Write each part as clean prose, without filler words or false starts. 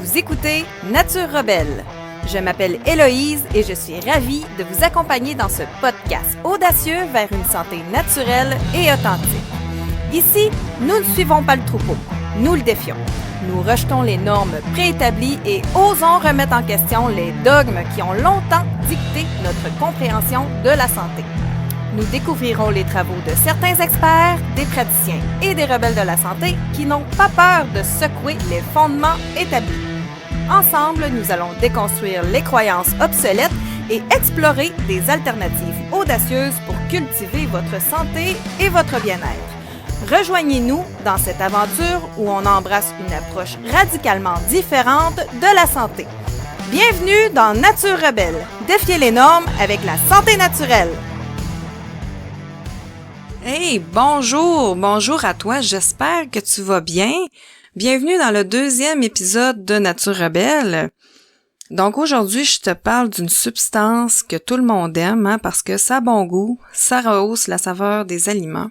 Vous écoutez Nature Rebelle. Je m'appelle Héloïse et je suis ravie de vous accompagner dans ce podcast audacieux vers une santé naturelle et authentique. Ici, nous ne suivons pas le troupeau, nous le défions. Nous rejetons les normes préétablies et osons remettre en question les dogmes qui ont longtemps dicté notre compréhension de la santé. Nous découvrirons les travaux de certains experts, des praticiens et des rebelles de la santé qui n'ont pas peur de secouer les fondements établis. Ensemble, nous allons déconstruire les croyances obsolètes et explorer des alternatives audacieuses pour cultiver votre santé et votre bien-être. Rejoignez-nous dans cette aventure où on embrasse une approche radicalement différente de la santé. Bienvenue dans Nature Rebelle. Défiez les normes avec la santé naturelle. Hey, bonjour à toi, j'espère que tu vas bien. Bienvenue dans le 2e épisode de Nature Rebelle. Donc aujourd'hui, je te parle d'une substance que tout le monde aime parce que ça a bon goût, ça rehausse la saveur des aliments,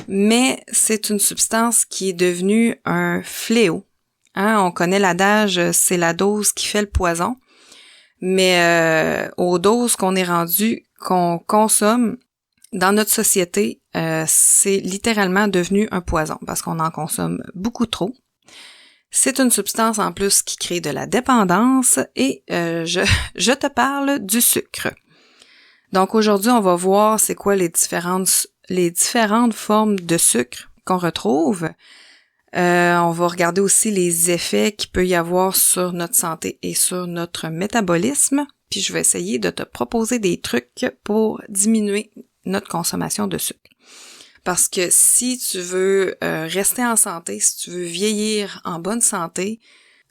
mais c'est une substance qui est devenue un fléau. On connaît l'adage « c'est la dose qui fait le poison », mais aux doses qu'on est rendu, qu'on consomme, dans notre société, c'est littéralement devenu un poison parce qu'on en consomme beaucoup trop. C'est une substance en plus qui crée de la dépendance et je te parle du sucre. Donc aujourd'hui, on va voir c'est quoi les différentes formes de sucre qu'on retrouve. On va regarder aussi les effets qu'il peut y avoir sur notre santé et sur notre métabolisme. Puis je vais essayer de te proposer des trucs pour diminuer notre consommation de sucre. Parce que si tu veux rester en santé, si tu veux vieillir en bonne santé,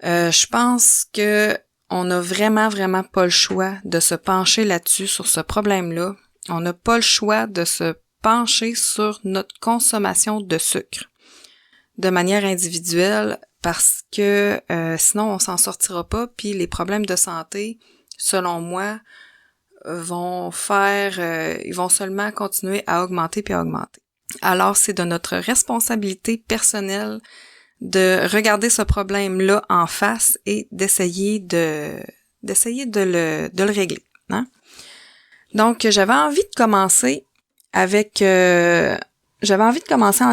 je pense que on n'a vraiment pas le choix de se pencher là-dessus, sur ce problème-là. On n'a pas le choix de se pencher sur notre consommation de sucre de manière individuelle parce que sinon on s'en sortira pas, puis les problèmes de santé, selon moi, ils vont seulement continuer à augmenter puis à augmenter. Alors, c'est de notre responsabilité personnelle de regarder ce problème-là en face et d'essayer de le régler. Hein? Donc, j'avais envie de commencer en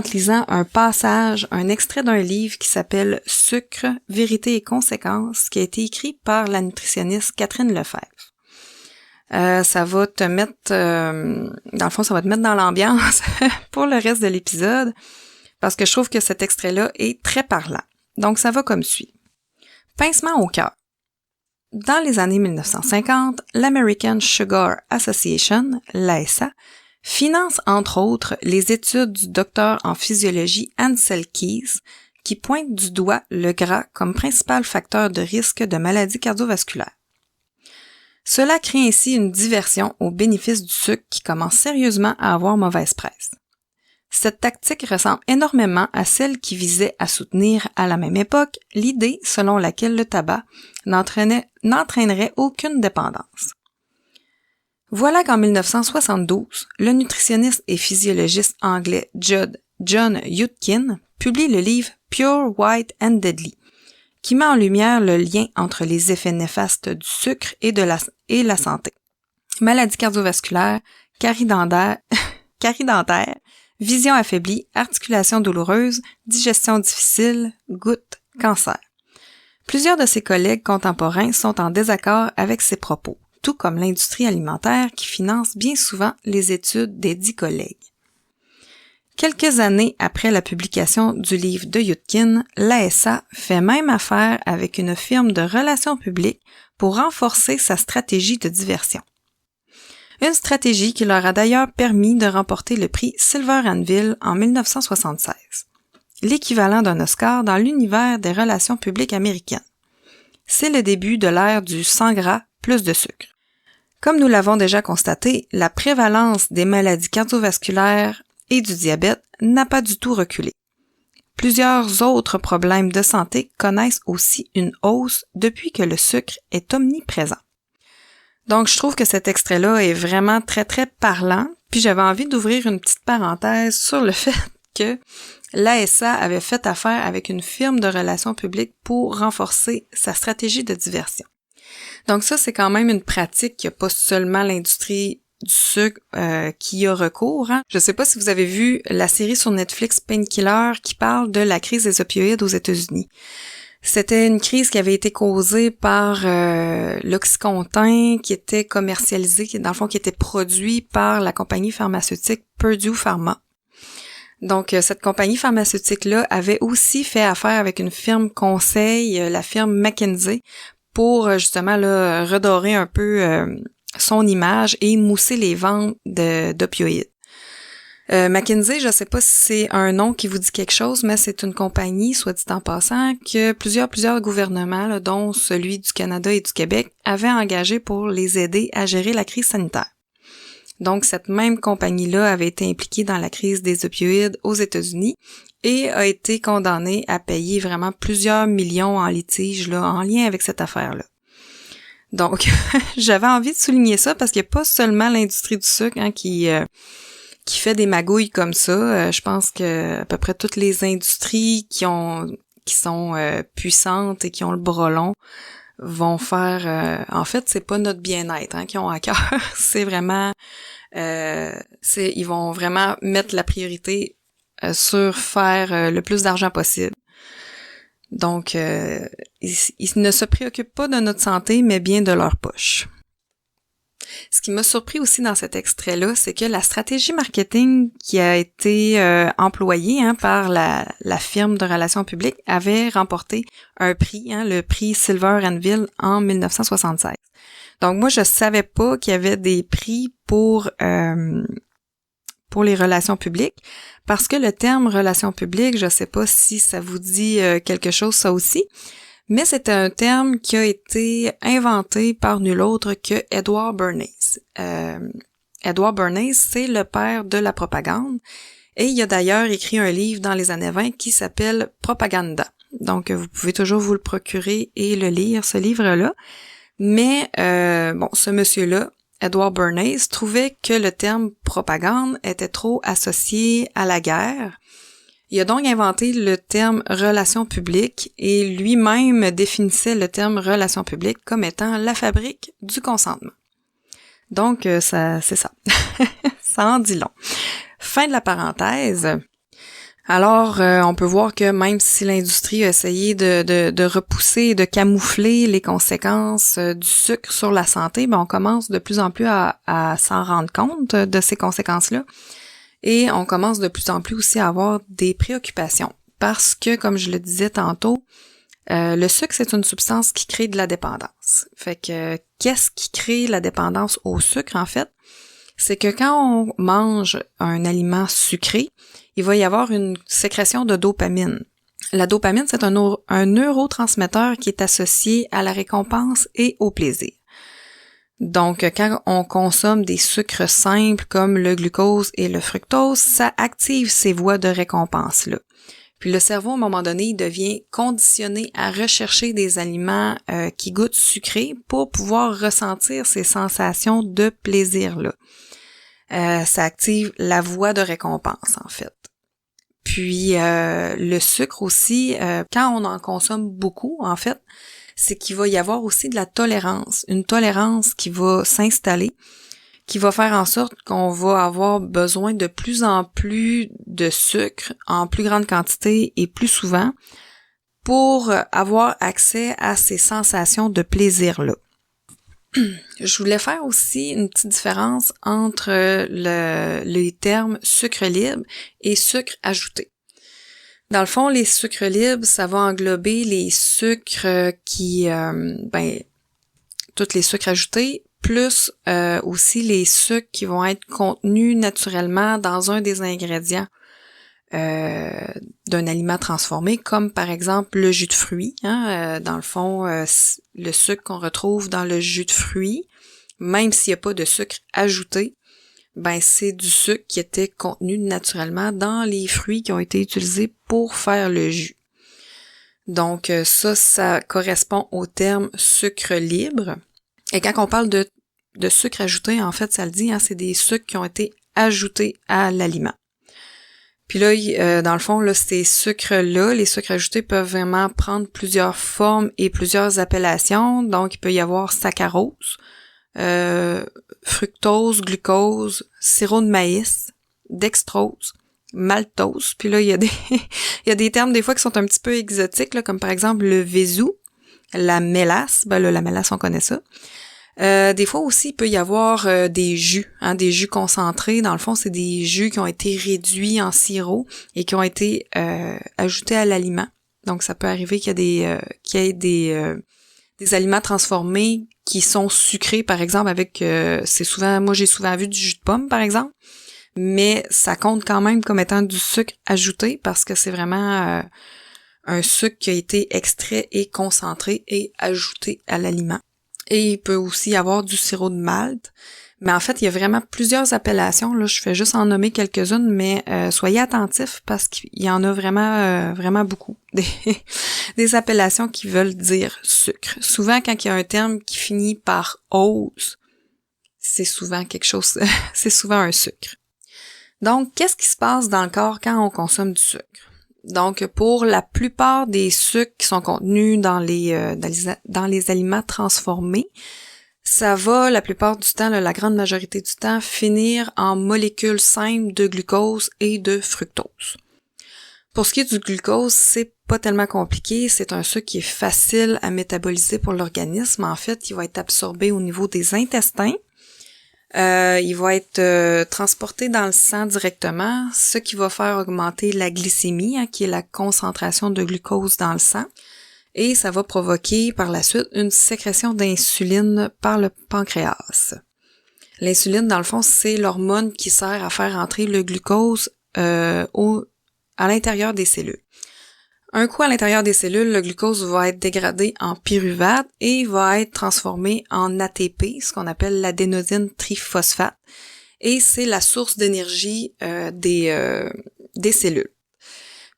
te lisant un extrait d'un livre qui s'appelle « Sucre, vérité et conséquences » qui a été écrit par la nutritionniste Catherine Lefebvre. Ça va te mettre, dans le fond, ça va te mettre dans l'ambiance pour le reste de l'épisode, parce que je trouve que cet extrait-là est très parlant. Donc, ça va comme suit. Pincement au cœur. Dans les années 1950, l'American Sugar Association, l'ASA, finance entre autres les études du docteur en physiologie Ansel Keys, qui pointe du doigt le gras comme principal facteur de risque de maladies cardiovasculaires. Cela crée ainsi une diversion au bénéfice du sucre qui commence sérieusement à avoir mauvaise presse. Cette tactique ressemble énormément à celle qui visait à soutenir à la même époque l'idée selon laquelle le tabac n'entraînerait aucune dépendance. Voilà qu'en 1972, le nutritionniste et physiologiste anglais John Yudkin publie le livre Pure, White and Deadly, qui met en lumière le lien entre les effets néfastes du sucre et la santé. Maladies cardiovasculaires, caries dentaires, vision affaiblie, articulations douloureuses, digestion difficile, gouttes, cancer. Plusieurs de ses collègues contemporains sont en désaccord avec ces propos, tout comme l'industrie alimentaire qui finance bien souvent les études des dits collègues. Quelques années après la publication du livre de Yudkin, l'ASA fait même affaire avec une firme de relations publiques pour renforcer sa stratégie de diversion. Une stratégie qui leur a d'ailleurs permis de remporter le prix Silver Anvil en 1976, l'équivalent d'un Oscar dans l'univers des relations publiques américaines. C'est le début de l'ère du sans gras plus de sucre. Comme nous l'avons déjà constaté, la prévalence des maladies cardiovasculaires et du diabète n'a pas du tout reculé. Plusieurs autres problèmes de santé connaissent aussi une hausse depuis que le sucre est omniprésent. Donc, je trouve que cet extrait-là est vraiment très parlant, puis j'avais envie d'ouvrir une petite parenthèse sur le fait que l'ASA avait fait affaire avec une firme de relations publiques pour renforcer sa stratégie de diversion. Donc ça, c'est quand même une pratique qu'il n'y a pas seulement l'industrie du sucre qui y a recours. Hein. Je ne sais pas si vous avez vu la série sur Netflix Painkiller qui parle de la crise des opioïdes aux États-Unis. C'était une crise qui avait été causée par l'Oxycontin qui était commercialisé, qui dans le fond qui était produit par la compagnie pharmaceutique Purdue Pharma. Donc cette compagnie pharmaceutique-là avait aussi fait affaire avec une firme conseil, la firme McKinsey, pour justement là, redorer un peu son image et mousser les ventes d'opioïdes. McKinsey, je ne sais pas si c'est un nom qui vous dit quelque chose, mais c'est une compagnie, soit dit en passant, que plusieurs gouvernements, là, dont celui du Canada et du Québec, avaient engagé pour les aider à gérer la crise sanitaire. Donc, cette même compagnie-là avait été impliquée dans la crise des opioïdes aux États-Unis et a été condamnée à payer vraiment plusieurs millions en litige là, en lien avec cette affaire-là. Donc, j'avais envie de souligner ça parce qu'il n'y a pas seulement l'industrie du sucre hein, qui fait des magouilles comme ça. Je pense que à peu près toutes les industries qui sont puissantes et qui ont le bras long vont faire... en fait, c'est pas notre bien-être hein, qu'ils ont à cœur. C'est vraiment... ils vont vraiment mettre la priorité sur faire le plus d'argent possible. Donc, ils ne se préoccupent pas de notre santé, mais bien de leur poche. Ce qui m'a surpris aussi dans cet extrait-là, c'est que la stratégie marketing qui a été employée hein, par la firme de relations publiques avait remporté un prix, hein, le prix Silver Anvil en 1976. Donc moi, je savais pas qu'il y avait des prix pour les relations publiques, parce que le terme relations publiques, je sais pas si ça vous dit quelque chose ça aussi, mais c'est un terme qui a été inventé par nul autre que Edward Bernays. Edward Bernays, c'est le père de la propagande, et il a d'ailleurs écrit un livre dans les années 20 qui s'appelle Propaganda. Donc vous pouvez toujours vous le procurer et le lire, ce livre-là. Mais ce monsieur-là, Edward Bernays, trouvait que le terme propagande était trop associé à la guerre. Il a donc inventé le terme relations publiques et lui-même définissait le terme relations publiques comme étant la fabrique du consentement. Donc, c'est ça. Ça en dit long. Fin de la parenthèse. Alors, on peut voir que même si l'industrie a essayé de repousser et de camoufler les conséquences du sucre sur la santé, on commence de plus en plus à s'en rendre compte de ces conséquences-là. Et on commence de plus en plus aussi à avoir des préoccupations. Parce que, comme je le disais tantôt, le sucre, c'est une substance qui crée de la dépendance. Fait que, qu'est-ce qui crée la dépendance au sucre, en fait? C'est que quand on mange un aliment sucré, il va y avoir une sécrétion de dopamine. La dopamine, c'est un neurotransmetteur qui est associé à la récompense et au plaisir. Donc, quand on consomme des sucres simples comme le glucose et le fructose, ça active ces voies de récompense-là. Puis le cerveau, à un moment donné, il devient conditionné à rechercher des aliments qui goûtent sucrés pour pouvoir ressentir ces sensations de plaisir-là. Ça active la voie de récompense, en fait. Puis le sucre aussi, quand on en consomme beaucoup, en fait, c'est qu'il va y avoir aussi de la tolérance, une tolérance qui va s'installer, qui va faire en sorte qu'on va avoir besoin de plus en plus de sucre en plus grande quantité et plus souvent pour avoir accès à ces sensations de plaisir-là. Je voulais faire aussi une petite différence entre les termes sucre libre et sucre ajouté. Dans le fond, les sucres libres, ça va englober les sucres tous les sucres ajoutés, plus aussi les sucres qui vont être contenus naturellement dans un des ingrédients d'un aliment transformé, comme par exemple le jus de fruits. Dans le fond, le sucre qu'on retrouve dans le jus de fruits, même s'il n'y a pas de sucre ajouté, c'est du sucre qui était contenu naturellement dans les fruits qui ont été utilisés pour faire le jus. Donc ça correspond au terme sucre libre. Et quand on parle de sucre ajouté, en fait, ça le dit, c'est des sucres qui ont été ajoutés à l'aliment. Puis là, dans le fond, là, ces sucres-là, les sucres ajoutés peuvent vraiment prendre plusieurs formes et plusieurs appellations. Donc, il peut y avoir saccharose, fructose, glucose, sirop de maïs, dextrose, maltose. Puis là, il y a des termes des fois qui sont un petit peu exotiques, là, comme par exemple le Vézou, la mélasse. Ben là, la mélasse, on connaît ça. Des fois aussi, il peut y avoir des jus concentrés. Dans le fond, c'est des jus qui ont été réduits en sirop et qui ont été ajoutés à l'aliment. Donc, ça peut arriver qu'il y ait des aliments transformés qui sont sucrés, par exemple, avec moi j'ai souvent vu du jus de pomme, par exemple, mais ça compte quand même comme étant du sucre ajouté parce que c'est vraiment un sucre qui a été extrait et concentré et ajouté à l'aliment. Et il peut aussi y avoir du sirop de malt. Mais en fait, il y a vraiment plusieurs appellations. Là, je fais juste en nommer quelques-unes, mais soyez attentifs parce qu'il y en a vraiment beaucoup. Des appellations qui veulent dire sucre. Souvent, quand il y a un terme qui finit par ose, c'est souvent c'est souvent un sucre. Donc, qu'est-ce qui se passe dans le corps quand on consomme du sucre? Donc, pour la plupart des sucres qui sont contenus dans les aliments transformés, ça va, la plupart du temps, la grande majorité du temps, finir en molécules simples de glucose et de fructose. Pour ce qui est du glucose, c'est pas tellement compliqué. C'est un sucre qui est facile à métaboliser pour l'organisme. En fait, il va être absorbé au niveau des intestins. Il va être transporté dans le sang directement, ce qui va faire augmenter la glycémie, qui est la concentration de glucose dans le sang. Et ça va provoquer par la suite une sécrétion d'insuline par le pancréas. L'insuline, dans le fond, c'est l'hormone qui sert à faire entrer le glucose à l'intérieur des cellules. Un coup à l'intérieur des cellules, le glucose va être dégradé en pyruvate et va être transformé en ATP, ce qu'on appelle l'adénosine triphosphate. Et c'est la source d'énergie des cellules.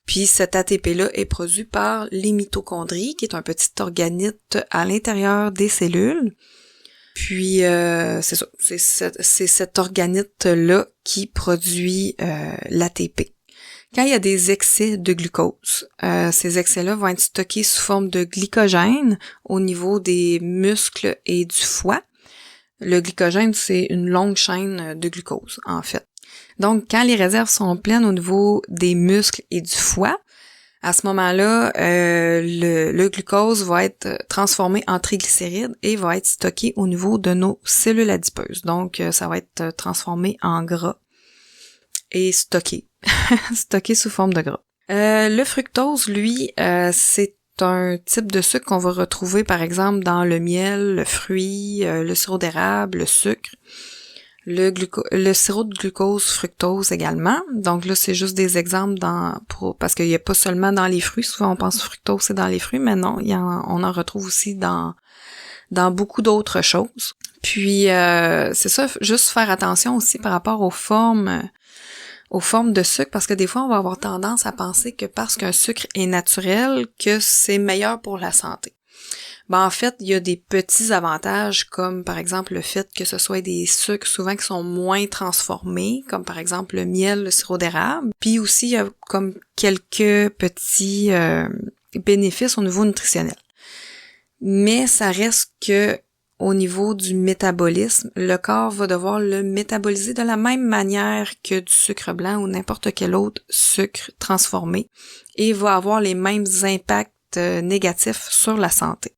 Puis cet ATP-là est produit par les mitochondries, qui est un petit organite à l'intérieur des cellules. Puis c'est ça, c'est cet organite-là qui produit l'ATP. Quand il y a des excès de glucose, ces excès-là vont être stockés sous forme de glycogène au niveau des muscles et du foie. Le glycogène, c'est une longue chaîne de glucose, en fait. Donc, quand les réserves sont pleines au niveau des muscles et du foie, à ce moment-là, le glucose va être transformé en triglycérides et va être stocké au niveau de nos cellules adipeuses. Donc, ça va être transformé en gras et stocké sous forme de gras. Le fructose, lui, c'est un type de sucre qu'on va retrouver, par exemple, dans le miel, le fruit, le sirop d'érable, le sucre. Le sirop de glucose fructose également. Donc là, c'est juste des exemples parce qu'il n'y a pas seulement dans les fruits. Souvent, on pense fructose, c'est dans les fruits, mais non, on en retrouve aussi dans beaucoup d'autres choses. Puis, c'est ça, juste faire attention aussi par rapport aux formes de sucre, parce que des fois, on va avoir tendance à penser que parce qu'un sucre est naturel, que c'est meilleur pour la santé. Ben, en fait, il y a des petits avantages, comme par exemple le fait que ce soit des sucres souvent qui sont moins transformés, comme par exemple le miel, le sirop d'érable. Puis aussi, il y a comme quelques petits bénéfices au niveau nutritionnel. Mais ça reste que au niveau du métabolisme, le corps va devoir le métaboliser de la même manière que du sucre blanc ou n'importe quel autre sucre transformé et va avoir les mêmes impacts négatifs sur la santé.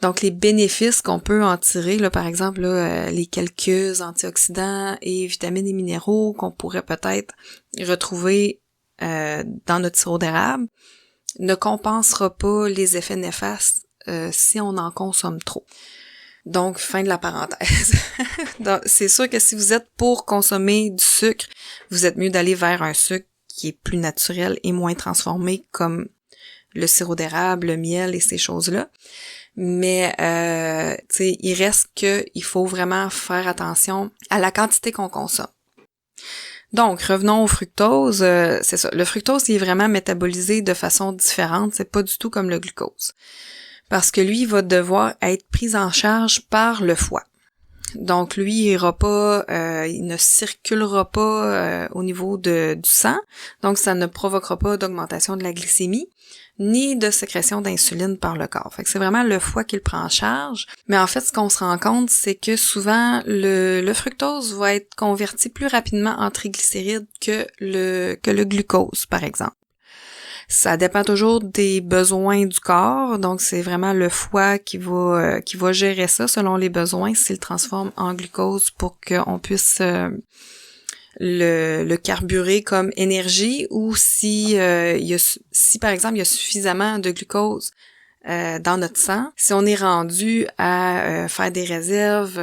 Donc, les bénéfices qu'on peut en tirer, là, par exemple, là, les quelques antioxydants et vitamines et minéraux qu'on pourrait peut-être retrouver dans notre sirop d'érable, ne compensera pas les effets néfastes si on en consomme trop. Donc, fin de la parenthèse. Donc, c'est sûr que si vous êtes pour consommer du sucre, vous êtes mieux d'aller vers un sucre qui est plus naturel et moins transformé, comme le sirop d'érable, le miel et ces choses-là. Mais tu sais, il reste que il faut vraiment faire attention à la quantité qu'on consomme. Donc, revenons au fructose. C'est ça. Le fructose, il est vraiment métabolisé de façon différente. C'est pas du tout comme le glucose. Parce que lui, il va devoir être pris en charge par le foie. Donc lui, il ne circulera pas au niveau du sang, donc ça ne provoquera pas d'augmentation de la glycémie, ni de sécrétion d'insuline par le corps. Fait que c'est vraiment le foie qui le prend en charge. Mais en fait, ce qu'on se rend compte, c'est que souvent, le fructose va être converti plus rapidement en triglycérides que le glucose, par exemple. Ça dépend toujours des besoins du corps, donc c'est vraiment le foie qui va gérer ça selon les besoins, s'il le transforme en glucose pour qu'on puisse le carburer comme énergie, ou si par exemple il y a suffisamment de glucose dans notre sang, si on est rendu à faire des réserves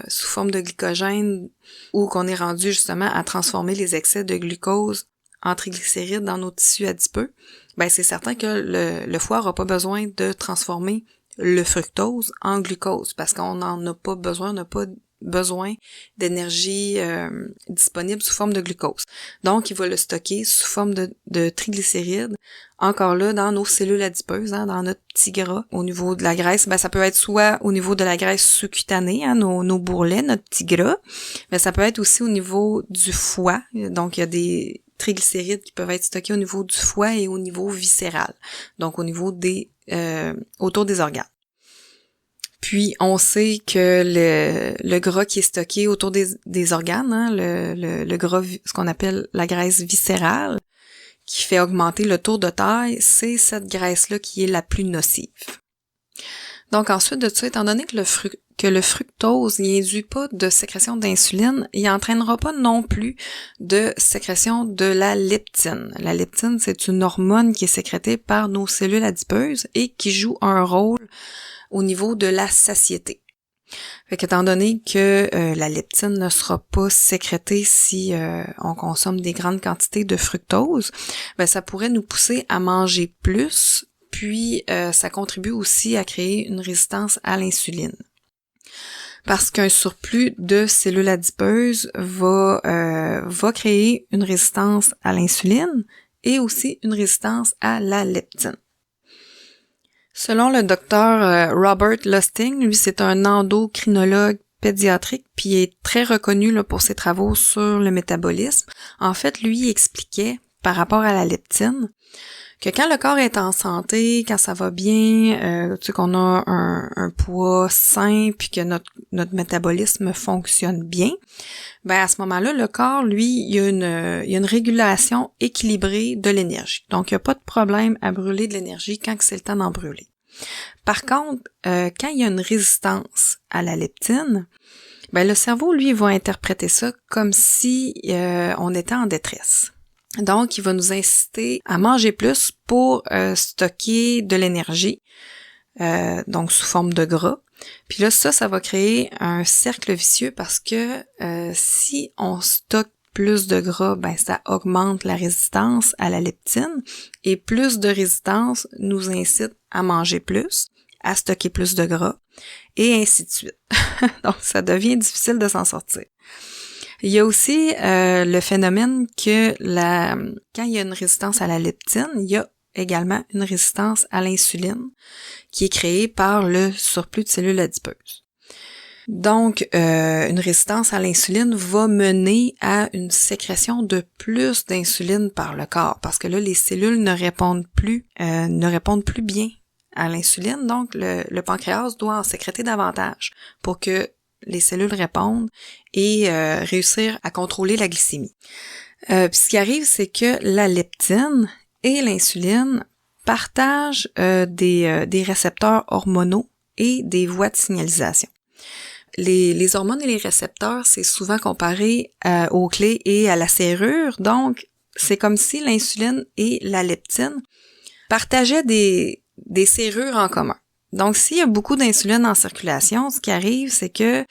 sous forme de glycogène, ou qu'on est rendu justement à transformer les excès de glucose en triglycérides dans nos tissus adipeux, ben c'est certain que le foie n'aura pas besoin de transformer le fructose en glucose, parce qu'on n'en a pas besoin, on n'a pas besoin d'énergie disponible sous forme de glucose. Donc, il va le stocker sous forme de triglycérides, encore là, dans nos cellules adipeuses, dans notre petit gras. Au niveau de la graisse, ben ça peut être soit au niveau de la graisse sous-cutanée, nos bourrelets, notre petit gras, mais ça peut être aussi au niveau du foie. Donc, il y a des triglycérides qui peuvent être stockés au niveau du foie et au niveau viscéral, donc au niveau autour des organes. Puis, on sait que le gras qui est stocké autour des organes, le gras, ce qu'on appelle la graisse viscérale, qui fait augmenter le tour de taille, c'est cette graisse-là qui est la plus nocive. Donc, ensuite de ça, étant donné que le fructose n'induit pas de sécrétion d'insuline, il n'entraînera pas non plus de sécrétion de la leptine. La leptine, c'est une hormone qui est sécrétée par nos cellules adipeuses et qui joue un rôle au niveau de la satiété. Fait qu'étant donné que la leptine ne sera pas sécrétée si on consomme des grandes quantités de fructose, ben ça pourrait nous pousser à manger plus, puis ça contribue aussi à créer une résistance à l'insuline. Parce qu'un surplus de cellules adipeuses va créer une résistance à l'insuline et aussi une résistance à la leptine. Selon le docteur Robert Lustig, lui c'est un endocrinologue pédiatrique, puis il est très reconnu là, pour ses travaux sur le métabolisme. En fait, lui il expliquait par rapport à la leptine que quand le corps est en santé, quand ça va bien, qu'on a un poids sain, puis que notre métabolisme fonctionne bien, ben à ce moment-là, le corps, lui, il y a une régulation équilibrée de l'énergie. Donc, il n'y a pas de problème à brûler de l'énergie quand c'est le temps d'en brûler. Par contre, quand il y a une résistance à la leptine, ben le cerveau, lui, va interpréter ça comme si on était en détresse. Donc, il va nous inciter à manger plus pour stocker de l'énergie, donc sous forme de gras. Puis là, ça va créer un cercle vicieux parce que si on stocke plus de gras, ben ça augmente la résistance à la leptine et plus de résistance nous incite à manger plus, à stocker plus de gras et ainsi de suite. Donc, ça devient difficile de s'en sortir. Il y a aussi le phénomène que quand il y a une résistance à la leptine, il y a également une résistance à l'insuline qui est créée par le surplus de cellules adipeuses. Donc, une résistance à l'insuline va mener à une sécrétion de plus d'insuline par le corps parce que là, les cellules ne répondent plus bien à l'insuline. Donc, le pancréas doit en sécréter davantage pour que les cellules répondent et réussir à contrôler la glycémie. Puis ce qui arrive, c'est que la leptine et l'insuline partagent des récepteurs hormonaux et des voies de signalisation. Les hormones et les récepteurs, c'est souvent comparé aux clés et à la serrure. Donc, c'est comme si l'insuline et la leptine partageaient des serrures en commun. Donc, s'il y a beaucoup d'insuline en circulation, ce qui arrive, c'est que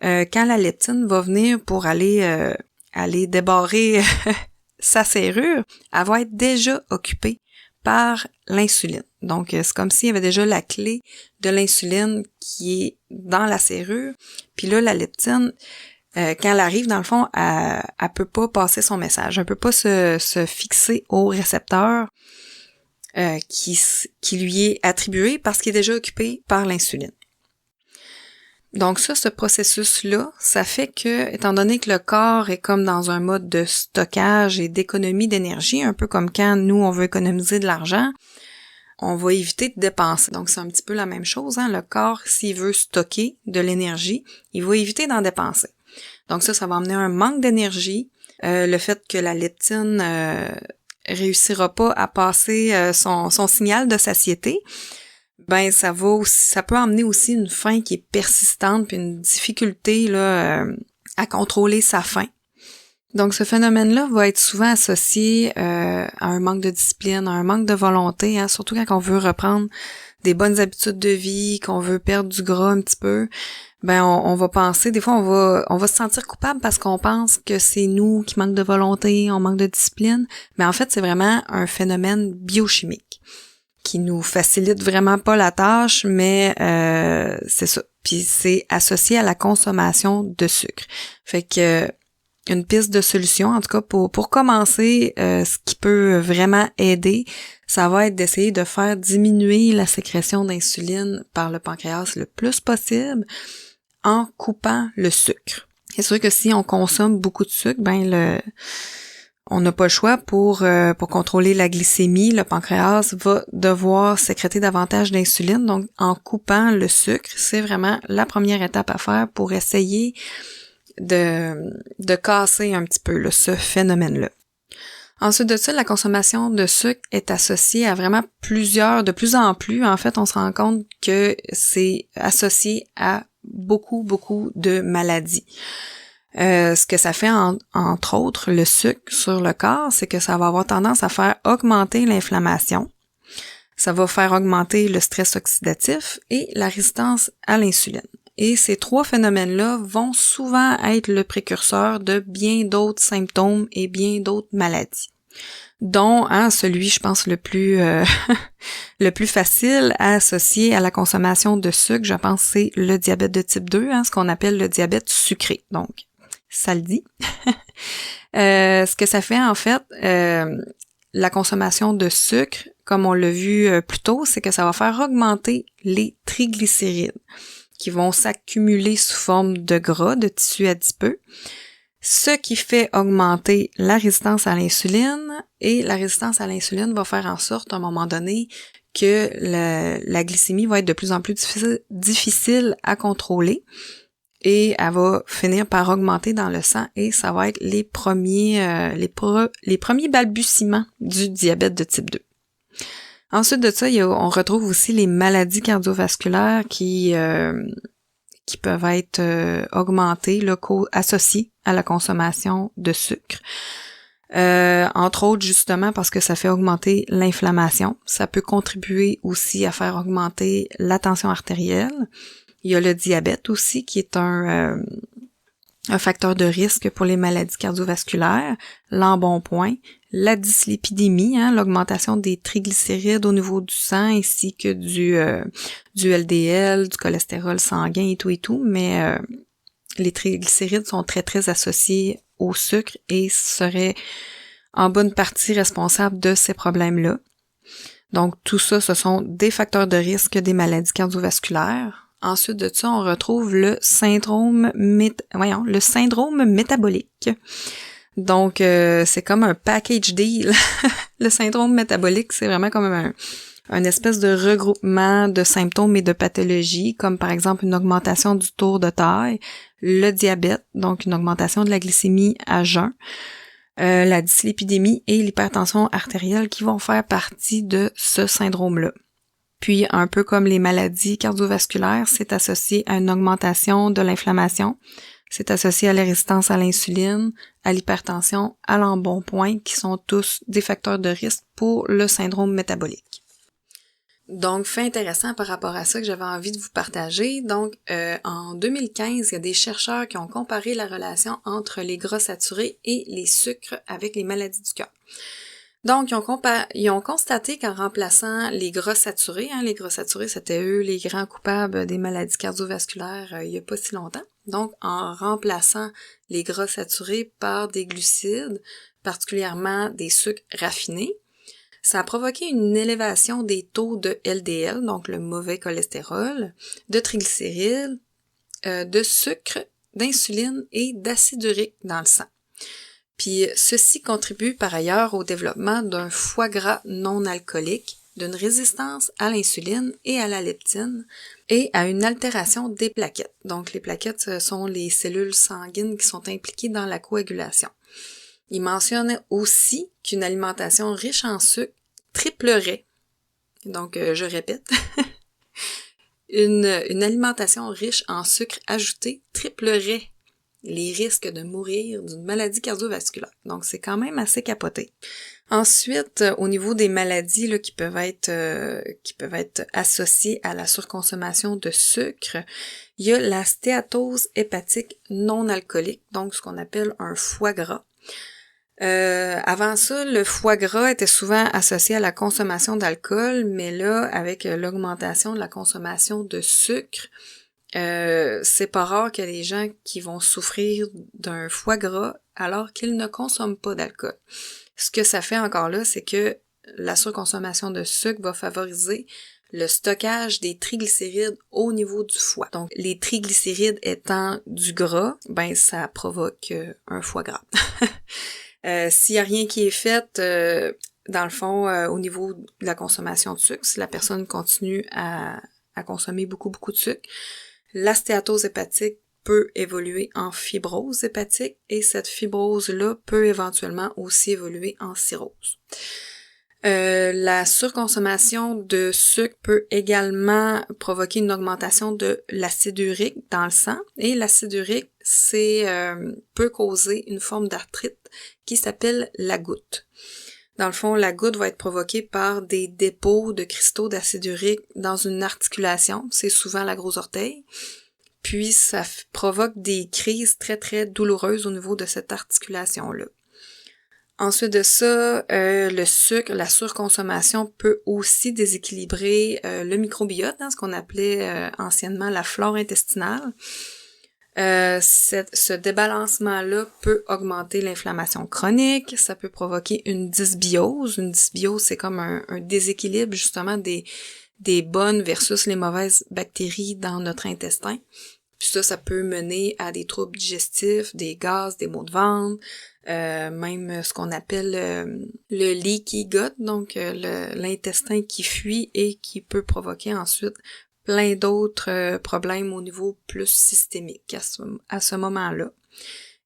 quand la leptine va venir pour aller débarrer sa serrure, elle va être déjà occupée par l'insuline. Donc, c'est comme s'il y avait déjà la clé de l'insuline qui est dans la serrure. Puis là, la leptine, quand elle arrive, dans le fond, elle peut pas passer son message. Elle peut pas se fixer au récepteur qui lui est attribué parce qu'il est déjà occupé par l'insuline. Donc ça, ce processus-là, ça fait que, étant donné que le corps est comme dans un mode de stockage et d'économie d'énergie, un peu comme quand nous, on veut économiser de l'argent, on va éviter de dépenser. Donc c'est un petit peu la même chose, hein. Le corps, s'il veut stocker de l'énergie, il va éviter d'en dépenser. Donc ça va amener un manque d'énergie, le fait que la leptine réussira pas à passer son signal de satiété. Ben ça peut amener aussi une faim qui est persistante puis une difficulté là à contrôler sa faim. Donc ce phénomène-là va être souvent associé à un manque de discipline, à un manque de volonté, hein, surtout quand on veut reprendre des bonnes habitudes de vie, qu'on veut perdre du gras un petit peu. Ben on va penser, des fois on va se sentir coupable parce qu'on pense que c'est nous qui manque de volonté, on manque de discipline, mais en fait c'est vraiment un phénomène biochimique qui nous facilite vraiment pas la tâche, mais c'est ça. Puis c'est associé à la consommation de sucre. Fait que une piste de solution, en tout cas pour commencer, ce qui peut vraiment aider, ça va être d'essayer de faire diminuer la sécrétion d'insuline par le pancréas le plus possible en coupant le sucre. C'est sûr que si on consomme beaucoup de sucre, on n'a pas le choix pour contrôler la glycémie. Le pancréas va devoir sécréter davantage d'insuline. Donc, en coupant le sucre, c'est vraiment la première étape à faire pour essayer de casser un petit peu là, ce phénomène-là. Ensuite de ça, la consommation de sucre est associée à vraiment de plus en plus, en fait, on se rend compte que c'est associé à beaucoup de maladies. Ce que ça fait, entre autres, le sucre sur le corps, c'est que ça va avoir tendance à faire augmenter l'inflammation, ça va faire augmenter le stress oxydatif et la résistance à l'insuline. Et ces trois phénomènes-là vont souvent être le précurseur de bien d'autres symptômes et bien d'autres maladies, dont celui, je pense, le plus le plus facile à associer à la consommation de sucre, je pense, c'est le diabète de type 2, ce qu'on appelle le diabète sucré. Donc, ça le dit. Ce que ça fait, en fait, la consommation de sucre, comme on l'a vu plus tôt, c'est que ça va faire augmenter les triglycérides qui vont s'accumuler sous forme de gras, de tissu adipeux, ce qui fait augmenter la résistance à l'insuline, et la résistance à l'insuline va faire en sorte, à un moment donné, que la glycémie va être de plus en plus difficile à contrôler, et elle va finir par augmenter dans le sang, et ça va être les premiers balbutiements du diabète de type 2. Ensuite de ça, on retrouve aussi les maladies cardiovasculaires qui peuvent être augmentées, associées à la consommation de sucre. Entre autres, justement, parce que ça fait augmenter l'inflammation. Ça peut contribuer aussi à faire augmenter la tension artérielle. Il y a le diabète aussi, qui est un facteur de risque pour les maladies cardiovasculaires, l'embonpoint, la dyslipidémie, l'augmentation des triglycérides au niveau du sang, ainsi que du LDL, du cholestérol sanguin et tout, mais les triglycérides sont très associés au sucre et seraient en bonne partie responsables de ces problèmes-là. Donc tout ça, ce sont des facteurs de risque des maladies cardiovasculaires. Ensuite de ça, on retrouve le syndrome métabolique. Donc, c'est comme un package deal. Le syndrome métabolique, c'est vraiment comme un espèce de regroupement de symptômes et de pathologies, comme par exemple une augmentation du tour de taille, le diabète, donc une augmentation de la glycémie à jeun, la dyslipidémie et l'hypertension artérielle qui vont faire partie de ce syndrome-là. Puis, un peu comme les maladies cardiovasculaires, c'est associé à une augmentation de l'inflammation, c'est associé à la résistance à l'insuline, à l'hypertension, à l'embonpoint, qui sont tous des facteurs de risque pour le syndrome métabolique. Donc, fait intéressant par rapport à ça que j'avais envie de vous partager. Donc, en 2015, il y a des chercheurs qui ont comparé la relation entre les gras saturés et les sucres avec les maladies du cœur. Donc, ils ont constaté qu'en remplaçant les gras saturés, les gras saturés, c'était eux les grands coupables des maladies cardiovasculaires il y a pas si longtemps. Donc, en remplaçant les gras saturés par des glucides, particulièrement des sucres raffinés, ça a provoqué une élévation des taux de LDL, donc le mauvais cholestérol, de triglycérides, de sucre, d'insuline et d'acide urique dans le sang. Puis ceci contribue par ailleurs au développement d'un foie gras non alcoolique, d'une résistance à l'insuline et à la leptine, et à une altération des plaquettes. Donc les plaquettes, ce sont les cellules sanguines qui sont impliquées dans la coagulation. Il mentionne aussi qu'une alimentation riche en sucre triplerait, donc je répète, une alimentation riche en sucre ajouté triplerait les risques de mourir d'une maladie cardiovasculaire. Donc c'est quand même assez capoté. Ensuite, au niveau des maladies là, qui peuvent être associées à la surconsommation de sucre, il y a la stéatose hépatique non alcoolique, donc ce qu'on appelle un foie gras. Avant ça, le foie gras était souvent associé à la consommation d'alcool, mais là, avec l'augmentation de la consommation de sucre, c'est pas rare qu'il y a des gens qui vont souffrir d'un foie gras alors qu'ils ne consomment pas d'alcool. Ce que ça fait encore là, c'est que la surconsommation de sucre va favoriser le stockage des triglycérides au niveau du foie. Donc, les triglycérides étant du gras, ben ça provoque un foie gras. S'il y a rien qui est fait, dans le fond, au niveau de la consommation de sucre, si la personne continue à consommer beaucoup de sucre, la stéatose hépatique peut évoluer en fibrose hépatique et cette fibrose-là peut éventuellement aussi évoluer en cirrhose. La surconsommation de sucre peut également provoquer une augmentation de l'acide urique dans le sang et l'acide urique peut causer une forme d'arthrite qui s'appelle la goutte. Dans le fond, la goutte va être provoquée par des dépôts de cristaux d'acide urique dans une articulation, c'est souvent la grosse orteil. Puis ça provoque des crises très très douloureuses au niveau de cette articulation-là. Ensuite de ça, le sucre, la surconsommation peut aussi déséquilibrer le microbiote, ce qu'on appelait anciennement la flore intestinale. Ce débalancement-là peut augmenter l'inflammation chronique, ça peut provoquer une dysbiose. Une dysbiose, c'est comme un déséquilibre justement des bonnes versus les mauvaises bactéries dans notre intestin. Puis ça peut mener à des troubles digestifs, des gaz, des maux de ventre, même ce qu'on appelle le leaky gut, donc l'intestin qui fuit et qui peut provoquer ensuite plein d'autres problèmes au niveau plus systémique à ce moment-là.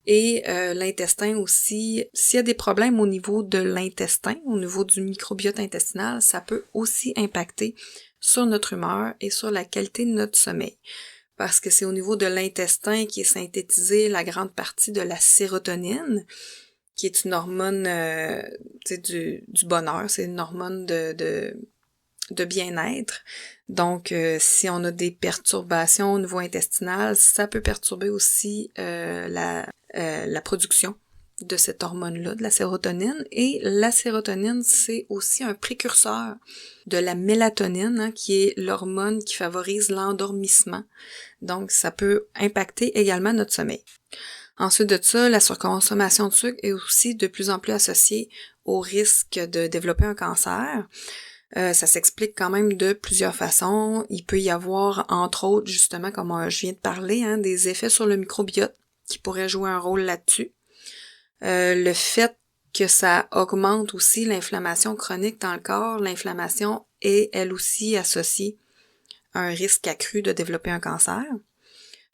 Et l'intestin aussi, s'il y a des problèmes au niveau de l'intestin, au niveau du microbiote intestinal, ça peut aussi impacter sur notre humeur et sur la qualité de notre sommeil. Parce que c'est au niveau de l'intestin qui est synthétisée la grande partie de la sérotonine, qui est une hormone du bonheur, c'est une hormone de bien-être. Donc, si on a des perturbations au niveau intestinal, ça peut perturber aussi la production de cette hormone-là, de la sérotonine. Et la sérotonine, c'est aussi un précurseur de la mélatonine, qui est l'hormone qui favorise l'endormissement. Donc, ça peut impacter également notre sommeil. Ensuite de ça, la surconsommation de sucre est aussi de plus en plus associée au risque de développer un cancer. Ça s'explique quand même de plusieurs façons. Il peut y avoir, entre autres, justement, comme je viens de parler, des effets sur le microbiote qui pourraient jouer un rôle là-dessus. Le fait que ça augmente aussi l'inflammation chronique dans le corps, l'inflammation est elle aussi associée à un risque accru de développer un cancer.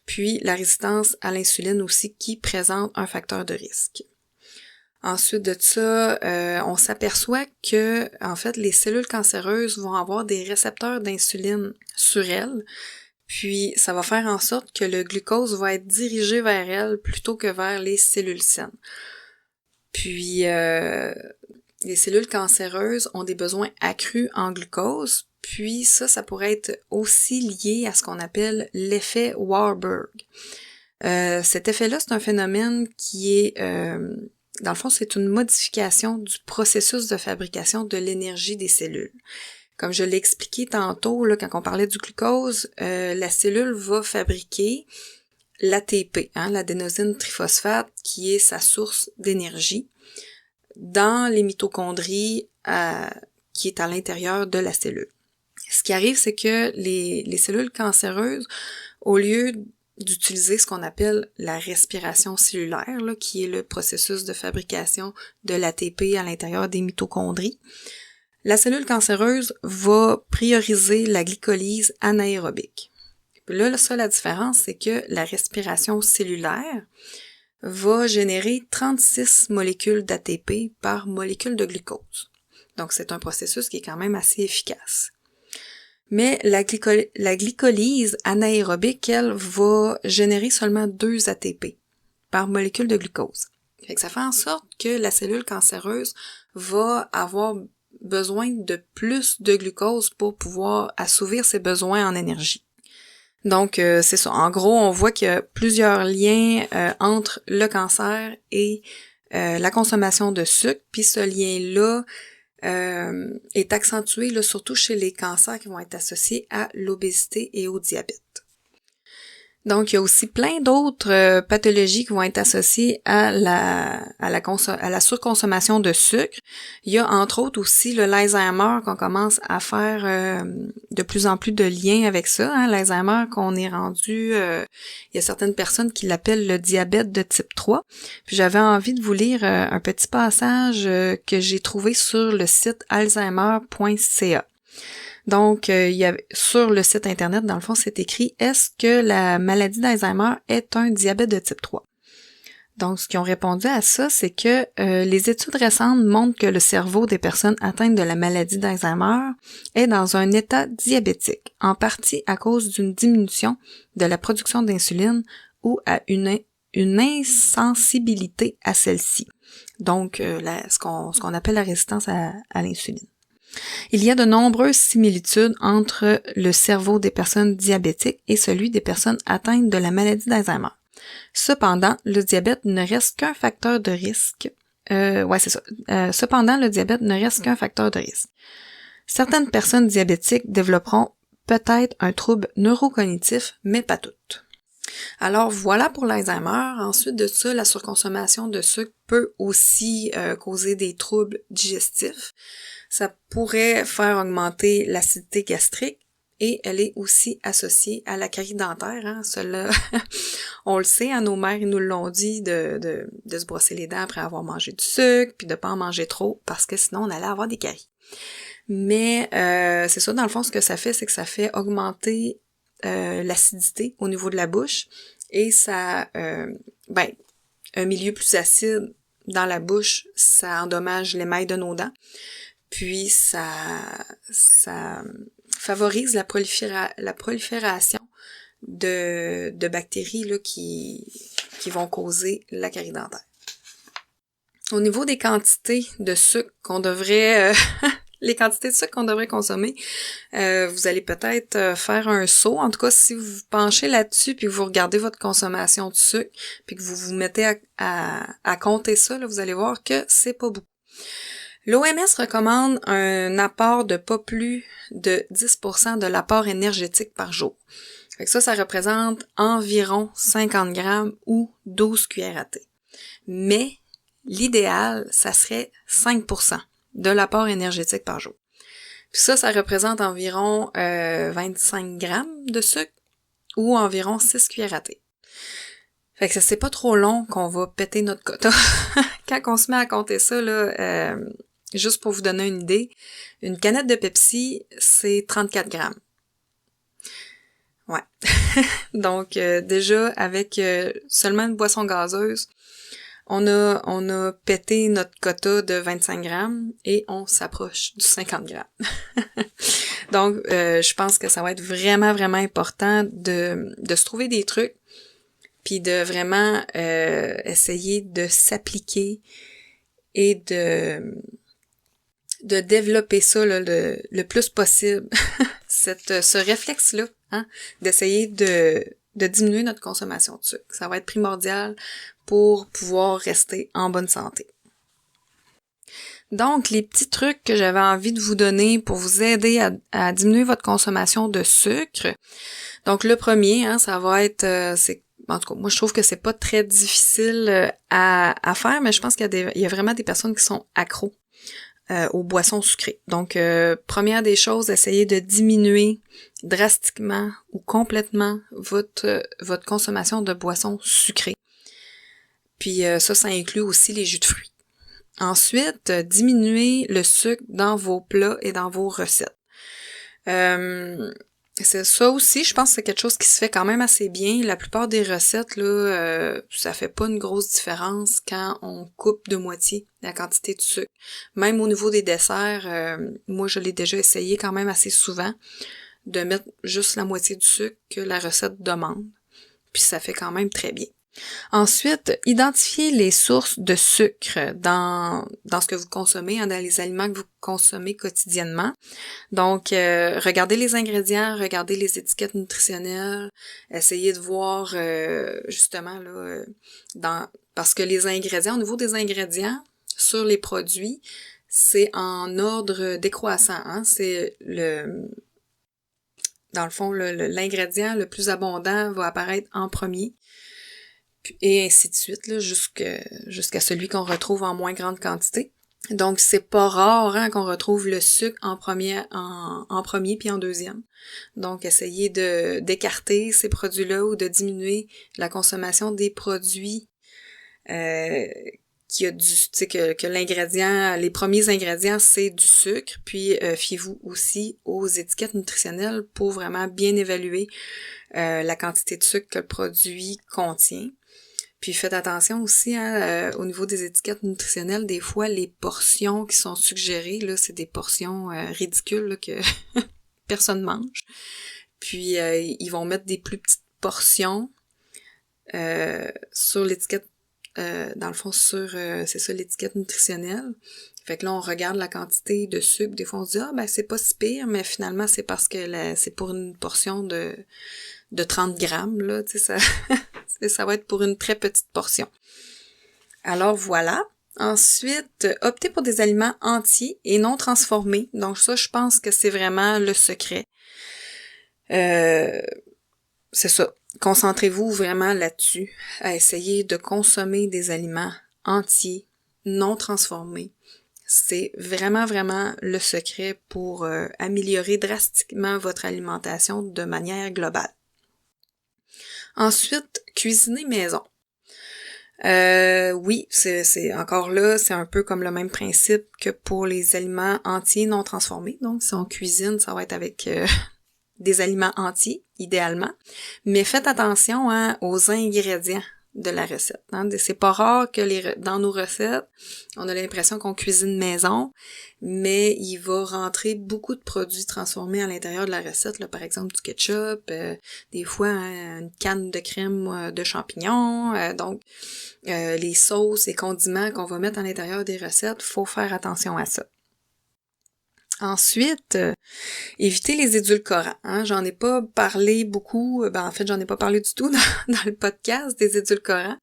Puis la résistance à l'insuline aussi qui présente un facteur de risque. Ensuite de ça, on s'aperçoit que en fait les cellules cancéreuses vont avoir des récepteurs d'insuline sur elles, puis ça va faire en sorte que le glucose va être dirigé vers elles plutôt que vers les cellules saines. Puis les cellules cancéreuses ont des besoins accrus en glucose, puis ça pourrait être aussi lié à ce qu'on appelle l'effet Warburg. Cet effet-là, c'est un phénomène qui est dans le fond, c'est une modification du processus de fabrication de l'énergie des cellules. Comme je l'ai expliqué tantôt, là, quand on parlait du glucose, la cellule va fabriquer l'ATP, l'adénosine triphosphate, qui est sa source d'énergie, dans les mitochondries qui est à l'intérieur de la cellule. Ce qui arrive, c'est que les cellules cancéreuses, au lieu d'utiliser ce qu'on appelle la respiration cellulaire, là, qui est le processus de fabrication de l'ATP à l'intérieur des mitochondries. La cellule cancéreuse va prioriser la glycolyse anaérobique. Puis là, ça, la différence, c'est que la respiration cellulaire va générer 36 molécules d'ATP par molécule de glucose. Donc, c'est un processus qui est quand même assez efficace. Mais la glycolyse anaérobique, elle, va générer seulement 2 ATP par molécule de glucose. Fait que ça fait en sorte que la cellule cancéreuse va avoir besoin de plus de glucose pour pouvoir assouvir ses besoins en énergie. Donc, c'est ça. En gros, on voit qu'il y a plusieurs liens entre le cancer et la consommation de sucre, puis ce lien-là est accentué là, surtout chez les cancers qui vont être associés à l'obésité et au diabète. Donc, il y a aussi plein d'autres pathologies qui vont être associées à la surconsommation de sucre. Il y a entre autres aussi l'Alzheimer qu'on commence à faire de plus en plus de liens avec ça. Hein, l'Alzheimer qu'on est rendu, il y a certaines personnes qui l'appellent le diabète de type 3. Puis j'avais envie de vous lire un petit passage que j'ai trouvé sur le site alzheimer.ca. Donc, sur le site internet, dans le fond, c'est écrit « Est-ce que la maladie d'Alzheimer est un diabète de type 3? » Donc, ce qu'ils ont répondu à ça, c'est que les études récentes montrent que le cerveau des personnes atteintes de la maladie d'Alzheimer est dans un état diabétique, en partie à cause d'une diminution de la production d'insuline ou à une insensibilité à celle-ci. Donc, ce qu'on appelle la résistance à l'insuline. Il y a de nombreuses similitudes entre le cerveau des personnes diabétiques et celui des personnes atteintes de la maladie d'Alzheimer. Cependant, le diabète ne reste qu'un facteur de risque. Cependant, le diabète ne reste qu'un facteur de risque. Certaines personnes diabétiques développeront peut-être un trouble neurocognitif, mais pas toutes. Alors voilà pour l'Alzheimer. Ensuite de ça, la surconsommation de sucre peut aussi causer des troubles digestifs. Ça pourrait faire augmenter l'acidité gastrique et elle est aussi associée à la carie dentaire. Hein. Cela, on le sait, hein, nos mères nous l'ont dit de se brosser les dents après avoir mangé du sucre, puis de pas en manger trop parce que sinon on allait avoir des caries. Mais c'est ça, dans le fond, ce que ça fait, c'est que ça fait augmenter l'acidité au niveau de la bouche et ça, un milieu plus acide dans la bouche, ça endommage l'émail de nos dents. Puis ça favorise la prolifération de bactéries là, qui vont causer la carie dentaire. Au niveau des quantités de sucre qu'on devrait les quantités de sucre qu'on devrait consommer, vous allez peut-être faire un saut. En tout cas, si vous vous penchez là-dessus puis que vous regardez votre consommation de sucre puis que vous vous mettez à compter ça, là, vous allez voir que c'est pas beaucoup. L'OMS recommande un apport de pas plus de 10% de l'apport énergétique par jour. Fait que ça représente environ 50 grammes ou 12 cuillères à thé. Mais l'idéal, ça serait 5% de l'apport énergétique par jour. Puis ça représente environ 25 grammes de sucre ou environ 6 cuillères à thé. Fait que c'est pas trop long qu'on va péter notre quota. Quand on se met à compter ça, là, juste pour vous donner une idée, une canette de Pepsi, c'est 34 grammes. Ouais. Donc, déjà, avec seulement une boisson gazeuse, on a pété notre quota de 25 grammes et on s'approche du 50 grammes. Donc, je pense que ça va être vraiment, vraiment important de se trouver des trucs puis de vraiment essayer de s'appliquer et de développer ça là, le plus possible, ce réflexe-là, hein, d'essayer de diminuer notre consommation de sucre. Ça va être primordial pour pouvoir rester en bonne santé. Donc, les petits trucs que j'avais envie de vous donner pour vous aider à diminuer votre consommation de sucre. Donc, le premier, hein, ça va être, en tout cas, moi je trouve que c'est pas très difficile à faire, mais je pense qu'il y a vraiment des personnes qui sont accros aux boissons sucrées. Donc, première des choses, essayez de diminuer drastiquement ou complètement votre consommation de boissons sucrées. Puis ça inclut aussi les jus de fruits. Ensuite, diminuez le sucre dans vos plats et dans vos recettes. C'est ça aussi, je pense que c'est quelque chose qui se fait quand même assez bien. La plupart des recettes, là, ça fait pas une grosse différence quand on coupe de moitié la quantité de sucre. Même au niveau des desserts, moi je l'ai déjà essayé quand même assez souvent, de mettre juste la moitié du sucre que la recette demande. Puis ça fait quand même très bien. Ensuite, identifiez les sources de sucre dans ce que vous consommez, dans les aliments que vous consommez quotidiennement. Donc, regardez les ingrédients, regardez les étiquettes nutritionnelles, essayez de voir justement là, parce que les ingrédients, au niveau des ingrédients sur les produits, c'est en ordre décroissant, hein? C'est dans le fond, l'ingrédient le plus abondant va apparaître en premier. Et ainsi de suite, là, jusqu'à celui qu'on retrouve en moins grande quantité. Donc, c'est pas rare hein, qu'on retrouve le sucre en premier puis en deuxième. Donc, essayez d'écarter ces produits-là ou de diminuer la consommation des produits qui a que l'ingrédient, les premiers ingrédients, c'est du sucre. Puis, fiez-vous aussi aux étiquettes nutritionnelles pour vraiment bien évaluer la quantité de sucre que le produit contient. Puis faites attention aussi au niveau des étiquettes nutritionnelles, des fois les portions qui sont suggérées, là, c'est des portions ridicules là, que personne mange. Puis ils vont mettre des plus petites portions sur l'étiquette, dans le fond sur c'est ça l'étiquette nutritionnelle. Fait que là on regarde la quantité de sucre, des fois on se dit ben c'est pas si pire, mais finalement c'est parce que c'est pour une portion de 30 grammes, là, tu sais, ça va être pour une très petite portion. Alors voilà. Ensuite, optez pour des aliments entiers et non transformés. Donc ça, je pense que c'est vraiment le secret. C'est ça. Concentrez-vous vraiment là-dessus, à essayer de consommer des aliments entiers, non transformés. C'est vraiment, vraiment le secret pour améliorer drastiquement votre alimentation de manière globale. Ensuite, cuisiner maison. Oui, c'est encore là, c'est un peu comme le même principe que pour les aliments entiers non transformés. Donc, si on cuisine, ça va être avec des aliments entiers, idéalement. Mais faites attention hein, aux ingrédients de la recette. Hein. C'est pas rare que dans nos recettes, on a l'impression qu'on cuisine maison, mais il va rentrer beaucoup de produits transformés à l'intérieur de la recette, là, par exemple du ketchup, des fois hein, une canne de crème de champignons, donc les sauces et condiments qu'on va mettre à l'intérieur des recettes, faut faire attention à ça. Ensuite, éviter les édulcorants. Hein. J'en ai pas parlé beaucoup. En fait, j'en ai pas parlé du tout dans le podcast des édulcorants.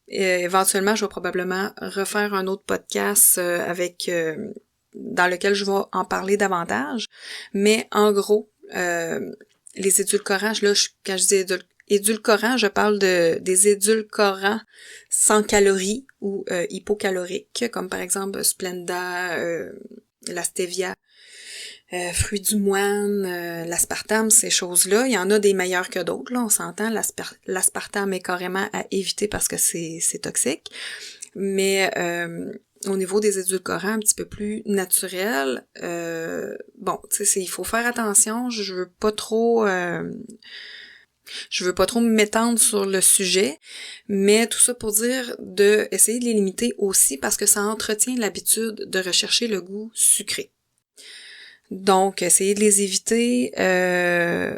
Éventuellement, je vais probablement refaire un autre podcast dans lequel je vais en parler davantage. Mais en gros, les édulcorants, là, quand je dis édulcorants, je parle des édulcorants sans calories ou hypocaloriques, comme par exemple Splenda, la stevia, fruits du moine, l'aspartame, ces choses-là. Il y en a des meilleurs que d'autres, là, on s'entend. L'aspartame est carrément à éviter parce que c'est toxique. Mais au niveau des édulcorants un petit peu plus naturels, tu sais, il faut faire attention. Je veux pas trop m'étendre sur le sujet, mais tout ça pour dire essayer de les limiter aussi parce que ça entretient l'habitude de rechercher le goût sucré. Donc, essayez de les éviter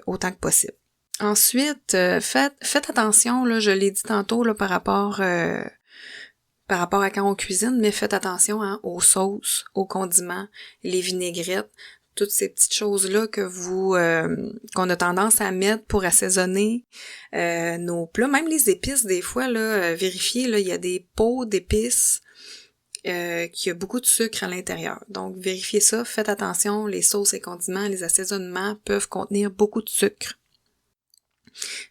autant que possible. Ensuite, faites attention, là, je l'ai dit tantôt là, par rapport à quand on cuisine, mais faites attention hein, aux sauces, aux condiments, les vinaigrettes, toutes ces petites choses-là qu'on a tendance à mettre pour assaisonner nos plats. Même les épices, des fois, là, vérifiez, là, il y a des pots d'épices qui a beaucoup de sucre à l'intérieur. Donc, vérifiez ça, faites attention, les sauces et condiments, les assaisonnements peuvent contenir beaucoup de sucre.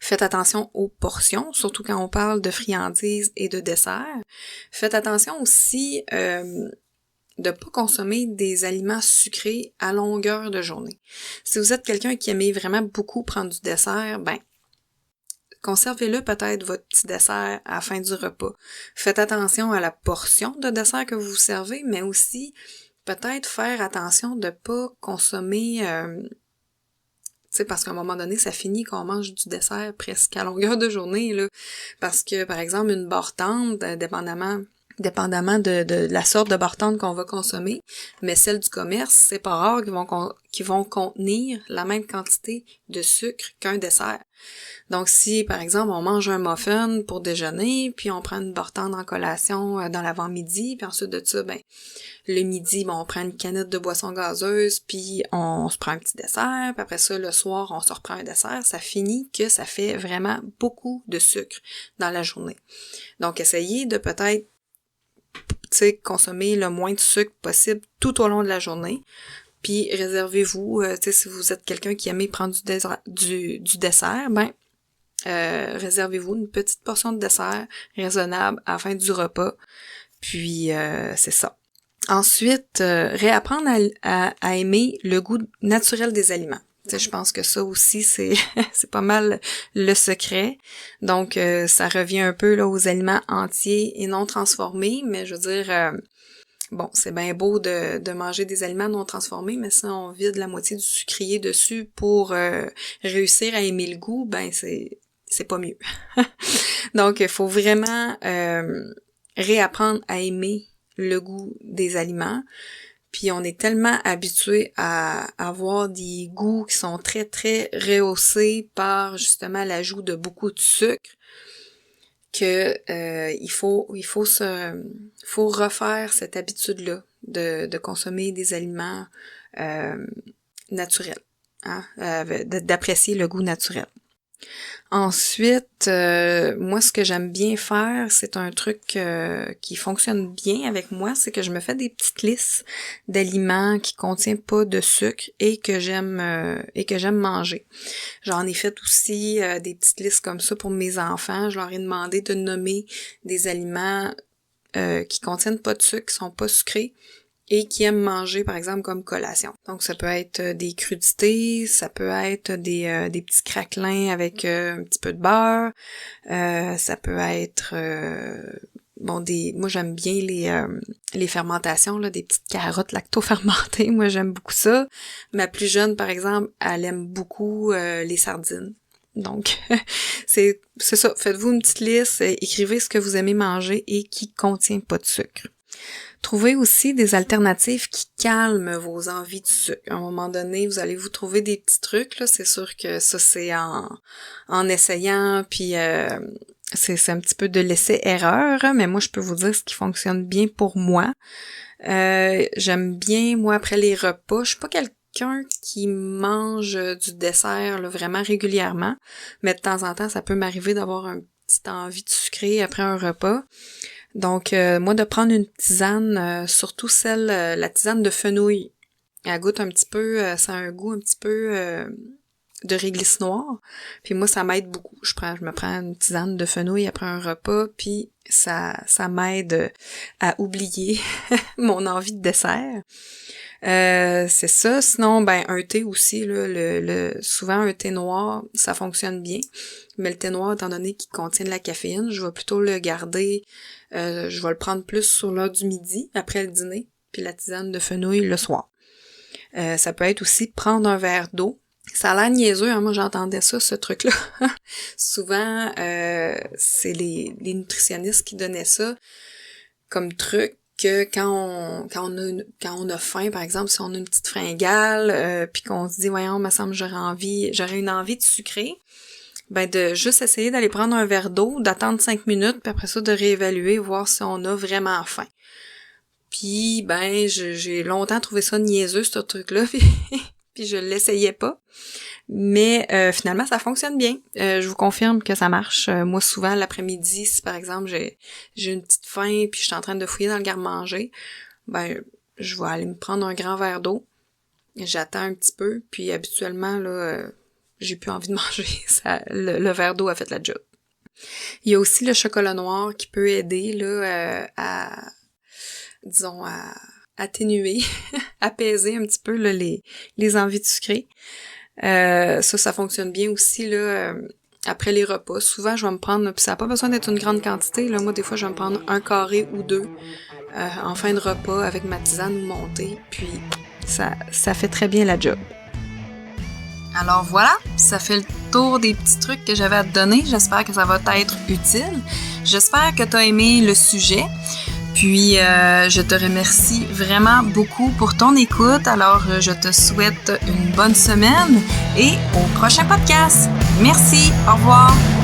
Faites attention aux portions, surtout quand on parle de friandises et de desserts. Faites attention aussi de pas consommer des aliments sucrés à longueur de journée. Si vous êtes quelqu'un qui aimait vraiment beaucoup prendre du dessert, ben conservez-le peut-être votre petit dessert à la fin du repas. Faites attention à la portion de dessert que vous servez, mais aussi peut-être faire attention de pas consommer parce qu'à un moment donné, ça finit qu'on mange du dessert presque à longueur de journée, là. Parce que, par exemple, une barre tendre, dépendamment de la sorte de barre tendre qu'on va consommer, mais celle du commerce, c'est pas rare qu'ils vont contenir la même quantité de sucre qu'un dessert. Donc, si, par exemple, on mange un muffin pour déjeuner, puis on prend une barre tendre en collation dans l'avant-midi, puis ensuite de ça, le midi, on prend une canette de boisson gazeuse, puis on se prend un petit dessert, puis après ça, le soir, on se reprend un dessert. Ça finit que ça fait vraiment beaucoup de sucre dans la journée. Donc, essayez de peut-être consommer le moins de sucre possible tout au long de la journée. Puis réservez-vous, si vous êtes quelqu'un qui aime prendre du dessert, réservez-vous une petite portion de dessert raisonnable à la fin du repas. Puis c'est ça. Ensuite, réapprendre à aimer le goût naturel des aliments. Je pense que ça aussi, c'est pas mal le secret. Donc, ça revient un peu là aux aliments entiers et non transformés, mais je veux dire, c'est bien beau de manger des aliments non transformés, mais si on vide la moitié du sucrier dessus pour réussir à aimer le goût, c'est pas mieux. Donc, il faut vraiment réapprendre à aimer le goût des aliments. Puis on est tellement habitué à avoir des goûts qui sont très, très rehaussés par justement l'ajout de beaucoup de sucre que il faut refaire cette habitude-là de consommer des aliments naturels, hein, d'apprécier le goût naturel. Ensuite, moi, ce que j'aime bien faire, c'est un truc qui fonctionne bien avec moi, c'est que je me fais des petites listes d'aliments qui contiennent pas de sucre et que j'aime manger. J'en ai fait aussi des petites listes comme ça pour mes enfants. Je leur ai demandé de nommer des aliments qui contiennent pas de sucre, qui sont pas sucrés, et qui aiment manger, par exemple, comme collation. Donc, ça peut être des crudités, ça peut être des petits craquelins avec un petit peu de beurre, ça peut être, moi, j'aime bien les fermentations, là, des petites carottes lacto-fermentées, moi, j'aime beaucoup ça. Ma plus jeune, par exemple, elle aime beaucoup les sardines. Donc, c'est ça, faites-vous une petite liste, écrivez ce que vous aimez manger et qui contient pas de sucre. Trouvez aussi des alternatives qui calment vos envies de sucre. À un moment donné, vous allez vous trouver des petits trucs, là. C'est sûr que ça, c'est en essayant, puis c'est un petit peu de l'essai-erreur, mais moi, je peux vous dire ce qui fonctionne bien pour moi. J'aime bien, moi, après les repas, je suis pas quelqu'un qui mange du dessert là, vraiment régulièrement, mais de temps en temps, ça peut m'arriver d'avoir une petite envie de sucrer après un repas. Donc, moi, de prendre une tisane, surtout la tisane de fenouil. Elle goûte un petit peu, ça a un goût un petit peu de réglisse noire. Puis moi, ça m'aide beaucoup. Je me prends une tisane de fenouil après un repas, puis ça m'aide à oublier mon envie de dessert. C'est ça. Sinon, un thé aussi, là, souvent un thé noir, ça fonctionne bien. Mais le thé noir, étant donné qu'il contient de la caféine, je vais plutôt le garder, je vais le prendre plus sur l'heure du midi, après le dîner, puis la tisane de fenouil le soir. Ça peut être aussi prendre un verre d'eau. Ça a l'air niaiseux, hein, moi j'entendais ça, ce truc-là. Souvent, c'est les nutritionnistes qui donnaient ça comme truc, que quand on a faim, par exemple, si on a une petite fringale, puis qu'on se dit, voyons, me semble j'aurais une envie de sucrer, de juste essayer d'aller prendre un verre d'eau, d'attendre 5 minutes, puis après ça, de réévaluer, voir si on a vraiment faim. Puis, j'ai longtemps trouvé ça niaiseux, ce truc-là, puis je l'essayais pas. Mais finalement, ça fonctionne bien. Je vous confirme que ça marche. Moi, souvent, l'après-midi, si par exemple, j'ai une petite faim, puis je suis en train de fouiller dans le garde-manger, je vais aller me prendre un grand verre d'eau. J'attends un petit peu, puis habituellement, là, j'ai plus envie de manger. Le verre d'eau a fait la job. Il y a aussi le chocolat noir qui peut aider là à atténuer, apaiser un petit peu là, les envies de sucré. Ça fonctionne bien aussi là après les repas. Souvent, je vais me prendre, puis ça n'a pas besoin d'être une grande quantité. Là, moi, des fois, je vais me prendre un carré ou deux en fin de repas avec ma tisane ou mon thé. Puis, ça fait très bien la job. Alors voilà, ça fait le tour des petits trucs que j'avais à te donner. J'espère que ça va t'être utile. J'espère que tu as aimé le sujet. Puis, je te remercie vraiment beaucoup pour ton écoute. Alors, je te souhaite une bonne semaine et au prochain podcast. Merci, au revoir.